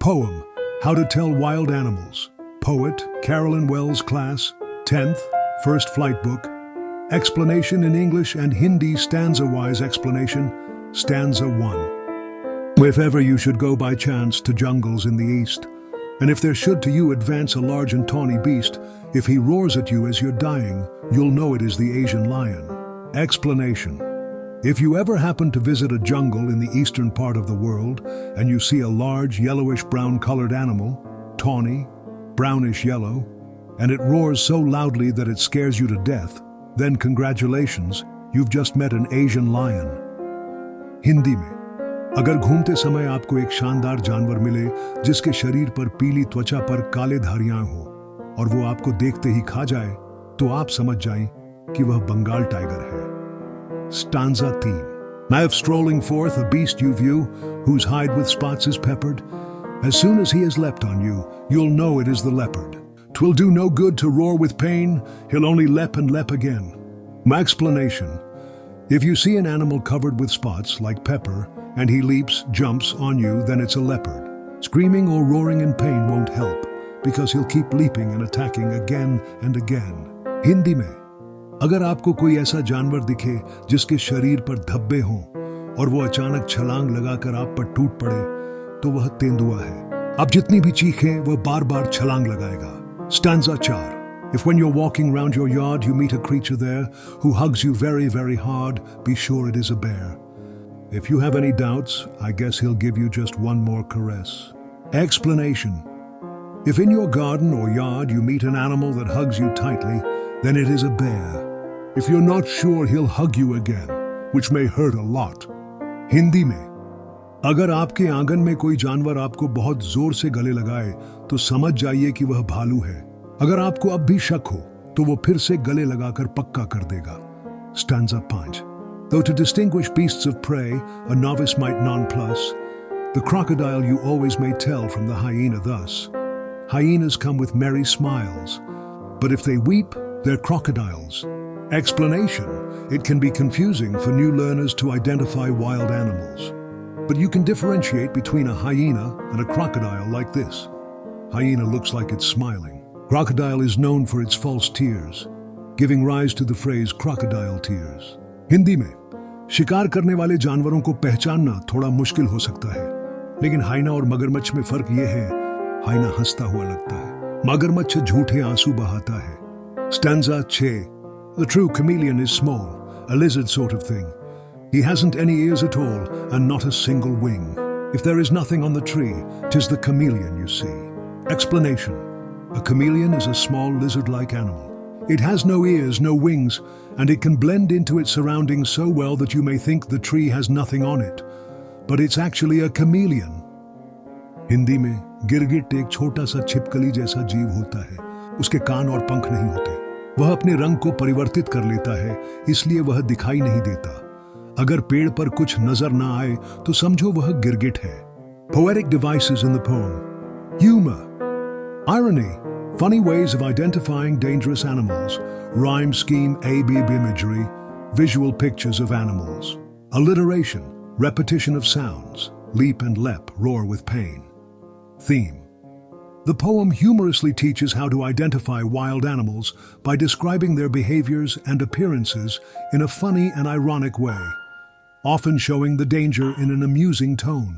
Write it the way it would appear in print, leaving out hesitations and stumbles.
Poem, How to Tell Wild Animals. Poet, Carolyn Wells Class, 10th, First Flight Book. Explanation in English and Hindi stanza-wise explanation, stanza 1. If ever you should go by chance to jungles in the east, and if there should to you advance a large and tawny beast, if he roars at you as you're dying, you'll know it is the Asian lion. Explanation. If you ever happen to visit a jungle in the eastern part of the world, and you see a large yellowish-brown colored animal, tawny, brownish yellow, and it roars so loudly that it scares you to death, then congratulations, you've just met an Asian lion. Hindi में अगर घूमते समय आपको एक शानदार जानवर मिले जिसके शरीर पर पीली त्वचा पर काले धारियां हो और वो आपको देखते ही खा जाए, तो आप समझ जाएं कि वह बंगाल टाइगर है. Stanza theme. Now if strolling forth a beast you view, whose hide with spots is peppered, as soon as he has leapt on you, you'll know it is the leopard. 'Twill do no good to roar with pain, he'll only leap and leap again. My explanation. If you see an animal covered with spots, like pepper, and he leaps, jumps on you, then it's a leopard. Screaming or roaring in pain won't help, because he'll keep leaping and attacking again and again. Hindi में अगर आपको कोई ऐसा जानवर दिखे जिसके शरीर पर धब्बे हों और वो अचानक छलांग लगाकर आप पर टूट पड़े, तो वह तेंदुआ है. आप जितनी भी चीखें वह बार बार छलांग लगाएगा. Stanza 4. If when you're walking round your yard you meet a creature there who hugs you very, very hard, be sure it is a bear. If you have any doubts, I guess he'll give you just one more caress. Explanation. If in your garden or yard you meet an animal that hugs you tightly, then it is a bear. If you're not sure, he'll hug you again, which may hurt a lot. Hindi में अगर आपके आंगन में कोई जानवर आपको बहुत जोर से गले लगाए, तो समझ जाइए कि वह भालू है. अगर आपको अब भी शक हो, तो वो फिर से गले लगाकर पक्का कर देगा. Stanza 5. Though to distinguish beasts of prey, a novice might nonplus, the crocodile you always may tell from the hyena thus. Hyenas come with merry smiles, but if they weep, they're crocodiles. Explanation. It can be confusing for new learners to identify wild animals. But you can differentiate between a hyena and a crocodile like this. Hyena looks like it's smiling. Crocodile is known for its false tears, giving rise to the phrase crocodile tears. Hindi में शिकार करने वाले जानवरों को पहचानना थोड़ा मुश्किल हो सकता है, लेकिन हाइना और मगरमच्छ में फर्क यह है, हाइना हंसता हुआ लगता है, मगरमच्छ झूठे आंसू बहाता है. Stanza 6. The true chameleon is small, a lizard sort of thing. He hasn't any ears at all and not a single wing. If there is nothing on the tree, 'tis the chameleon you see. Explanation. A chameleon is a small lizard-like animal. It has no ears, no wings, and it can blend into its surroundings so well that you may think the tree has nothing on it. But it's actually a chameleon. Hindi में गिरगिट एक छोटा सा छिपकली जैसा जीव होता है. उसके कान और पंख नहीं होते. वह अपने रंग को परिवर्तित कर लेता है, इसलिए वह दिखाई नहीं देता. अगर पेड़ पर कुछ नजर ना आए तो समझो वह गिरगिट है. Poetic devices in the poem. Humor. Irony. Funny ways of identifying dangerous animals. Rhyme scheme ABB imagery. Visual pictures of animals. Alliteration. Repetition of sounds. Leap and lep, roar with pain. Theme. The poem humorously teaches how to identify wild animals by describing their behaviors and appearances in a funny and ironic way, often showing the danger in an amusing tone.